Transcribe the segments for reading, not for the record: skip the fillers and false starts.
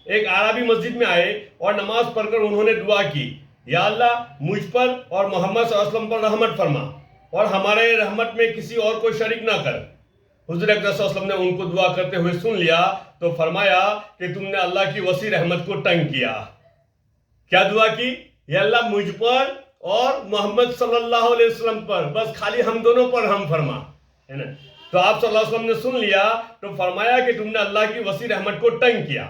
ایک عربی مسجد میں آئے اور نماز پڑھ کر انہوں نے دعا کی، یا اللہ مجھ پر اور محمد صلی اللہ علیہ وسلم پر رحمت فرما اور ہمارے رحمت میں کسی اور کو شریک نہ کر۔ حضور اکرم صلی اللہ علیہ وسلم نے ان کو دعا کرتے ہوئے سن لیا تو فرمایا کہ تم نے اللہ کی وسیع رحمت کو تنگ کیا۔ کیا دعا کی؟ یا اللہ مجھ پر اور محمد صلی اللہ علیہ وسلم پر، بس خالی ہم دونوں پر رحم فرما، ہے نا؟ تو آپ صلی اللہ علیہ وسلم نے سن لیا تو فرمایا کہ تم نے اللہ کی وسیع رحمت کو تنگ کیا۔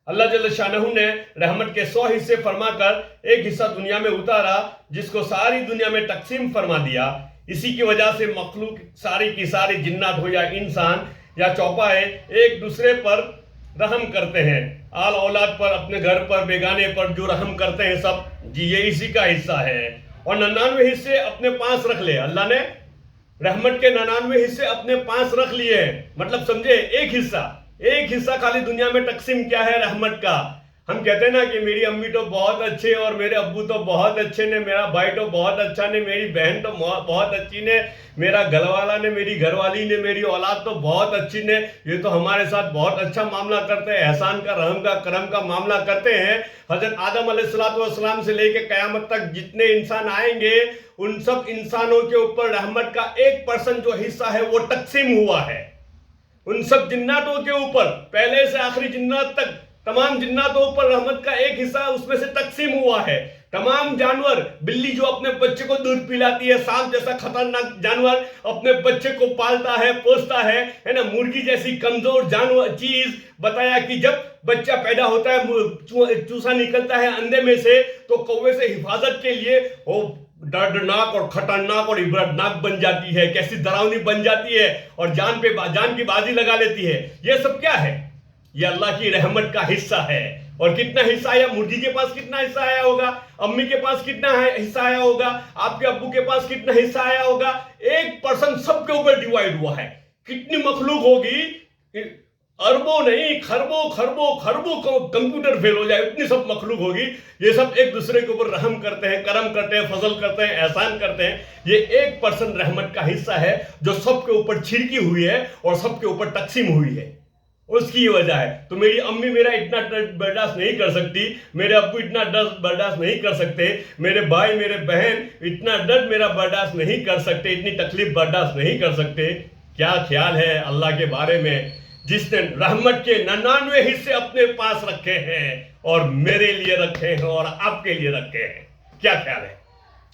اللہ جل شانہ نے رحمت کے 100 حصے فرما کر ایک حصہ دنیا میں اتارا جس کو ساری دنیا میں تقسیم فرما دیا۔ اسی کی وجہ سے مخلوق ساری کی ساری جنات ہو یا انسان یا چوپائے ایک دوسرے پر رحم کرتے ہیں، آل اولاد پر، اپنے گھر پر، بیگانے پر جو رحم کرتے ہیں سب جی یہ اسی کا حصہ ہے۔ اور 99 حصے اپنے پاس رکھ لے، اللہ نے رحمت کے 99 حصے اپنے پاس رکھ لیے ہیں، مطلب سمجھے ایک حصہ خالی دنیا میں تقسیم کیا ہے رحمت کا۔ ہم کہتے ہیں نا کہ میری امی تو بہت اچھے اور میرے ابو تو بہت اچھے نے، میرا بھائی تو بہت اچھا نے، میری بہن تو بہت اچھی نے، میرا گھر والا نے، میری گھر والی نے، میری اولاد تو بہت اچھی نے، یہ تو ہمارے ساتھ بہت اچھا معاملہ کرتے ہیں، احسان کا، رحم کا، کرم کا معاملہ کرتے ہیں۔ حضرت آدم علیہ السلام سے لے کے قیامت تک جتنے انسان آئیں گے ان سب انسانوں کے اوپر رحمت کا 1% جو حصہ ہے وہ تقسیم ہوا ہے۔ ان سب جناتوں کے اوپر، پہلے سے آخری جنات تک تمام جناتوں پر رحمت کا ایک حصہ اس میں سے تقسیم ہوا ہے۔ تمام جانور، بلی جو اپنے بچے کو دودھ پلاتی ہے، سانپ جیسا خطرناک جانور اپنے بچے کو پالتا ہے، پوستا ہے نا، مرغی جیسی کمزور جانور چیز، بتایا کہ جب بچہ پیدا ہوتا ہے، چوسا نکلتا ہے اندے میں سے تو کوے سے حفاظت کے لیے وہ دردناک اور خطرناک اور عبرتناک بن جاتی ہے، کیسی ڈراؤنی بن جاتی ہے اور جان کی بازی لگا لیتی ہے۔ یہ سب کیا ہے؟ یہ اللہ کی رحمت کا حصہ ہے۔ اور کتنا حصہ آیا؟ مرغی کے پاس کتنا حصہ آیا ہوگا؟ امی کے پاس کتنا حصہ آیا ہوگا؟ آپ کے ابو کے پاس کتنا حصہ آیا ہوگا؟ 1% سب کے اوپر ڈیوائیڈ ہوا ہے۔ کتنی مخلوق ہوگی؟ اربوں نہیں، خربوں کمپیوٹر فیل ہو جائے اتنی سب مخلوق ہوگی۔ یہ سب ایک دوسرے کے اوپر رحم کرتے ہیں، کرم کرتے ہیں، فضل کرتے ہیں، احسان کرتے ہیں۔ یہ 1% رحمت کا حصہ ہے جو سب کے اوپر چھڑکی ہوئی ہے اور سب کے اوپر تقسیم ہوئی ہے۔ اس کی وجہ ہے تو میری امی میرا اتنا درد برداشت نہیں کر سکتی، میرے ابو اتنا درد برداشت نہیں کر سکتے، میرے بھائی میرے بہن اتنا درد میرا برداشت نہیں کر سکتے، اتنی تکلیف برداشت نہیں کر سکتے۔ کیا خیال ہے اللہ کے بارے میں جس نے رحمت کے 99 حصے اپنے پاس رکھے ہیں اور میرے لیے رکھے ہیں اور آپ کے لیے رکھے ہیں؟ کیا خیال ہے؟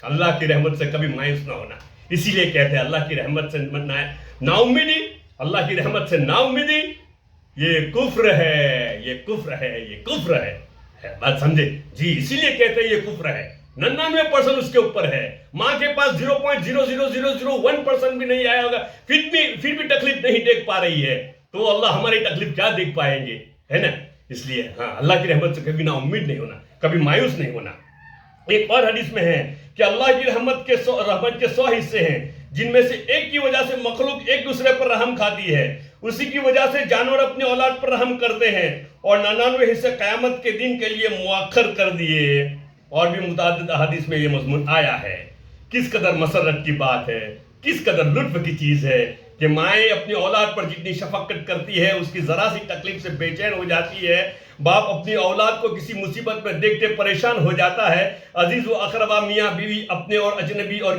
اللہ کی رحمت سے کبھی مایوس نہ ہونا۔ اسی لیے کہتے ہیں اللہ کی رحمت سے نا امیدی، اللہ کی رحمت سے نا امیدی یہ کفر ہے، یہ کفر ہے، یہ کفر ہے۔ بات سمجھے جی؟ اسی لیے کہتے ہیں یہ کفر ہے۔ 99% اس کے اوپر ہے۔ ماں کے پاس 0.00001% بھی نہیں آیا ہوگا، پھر بھی تکلیف نہیں دیکھ پا رہی ہے، تو اللہ ہماری تکلیف کیا دیکھ پائیں گے، ہے نا؟ اس لیے ہاں، اللہ کی رحمت سے کبھی نا امید نہیں ہونا، کبھی مایوس نہیں ہونا۔ ایک اور حدیث میں ہے کہ اللہ کی رحمت کے 100 حصے ہیں جن میں سے ایک کی وجہ سے مخلوق ایک دوسرے پر رحم کھاتی ہے، اسی کی وجہ سے جانور اپنی اولاد پر رحم کرتے ہیں، اور 99 حصے قیامت کے دن کے لیے مؤخر کر دیے۔ اور بھی متعدد احادیث میں یہ مضمون آیا ہے۔ کس قدر مسرت کی بات ہے، کس قدر لطف کی چیز ہے کہ مائیں اپنی اولاد پر جتنی شفقت کرتی ہے، اس کی ذرا سی تکلیف سے بے چین ہو جاتی ہے۔ باپ اپنی اولاد کو کسی مصیبت میں دیکھتے پریشان ہو جاتا ہے۔ عزیز و اقربا، میاں بیوی اپنے اور اجنبی اور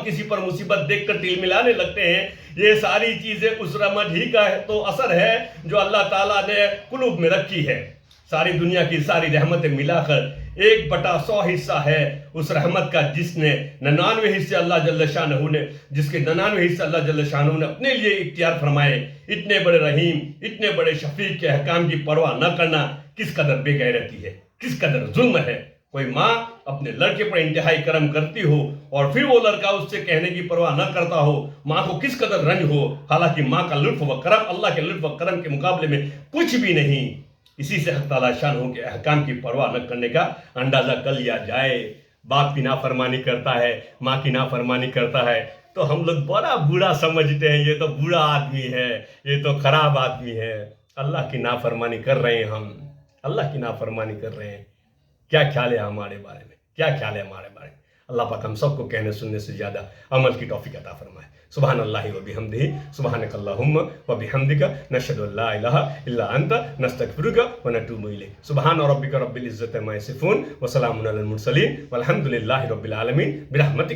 کسی پر مصیبت دیکھ کر تل ملانے لگتے ہیں۔ یہ ساری چیزیں اس رحمت ہی کا تو اثر ہے جو اللہ تعالیٰ نے قلوب میں رکھی ہے۔ ساری دنیا کی ساری رحمتیں ملا کر 1/100 حصہ ہے اس رحمت کا جس نے 99 حصے اللہ جل شانہ نے، جس کے 99 حصے اللہ جل شانہ نے اپنے لیے اختیار فرمائے۔ اتنے بڑے رحیم، اتنے بڑے شفیق کے احکام کی پرواہ نہ کرنا کس قدر بے غیرتی ہے، کس قدر ظلم ہے۔ کوئی ماں اپنے لڑکے پر انتہائی کرم کرتی ہو اور پھر وہ لڑکا اس سے کہنے کی پرواہ نہ کرتا ہو، ماں کو کس قدر رنج ہو، حالانکہ ماں کا لطف و کرم اللہ کے لطف و کرم کے مقابلے میں کچھ بھی نہیں۔ اسی سے حق تعالیٰ شان ہو کے احکام کی پرواہ نہ کرنے کا اندازہ کر لیا جائے۔ باپ کی نافرمانی کرتا ہے، ماں کی نافرمانی کرتا ہے تو ہم لوگ بڑا برا سمجھتے ہیں، یہ تو برا آدمی ہے، یہ تو خراب آدمی ہے۔ اللہ کی نافرمانی کر رہے ہیں ہم، اللہ کی نافرمانی کر رہے ہیں۔ کیا خیال ہے ہمارے بارے میں؟ کیا خیال ہے ہمارے بارے میں؟ اللہ پاک ہم سب کو کہنے سننے سے زیادہ عمل کی توفیق عطا فرمائے. سبحان اللہ و بحمدہ سبحانک اللہم و بحمدک نشہد ان لا الہ الا انت نستغفرک و نتوب الیک. سبحان ربک رب العزۃ عما یصفون و سلام علی المرسلین والحمد للہ رب العالمین برحمتک.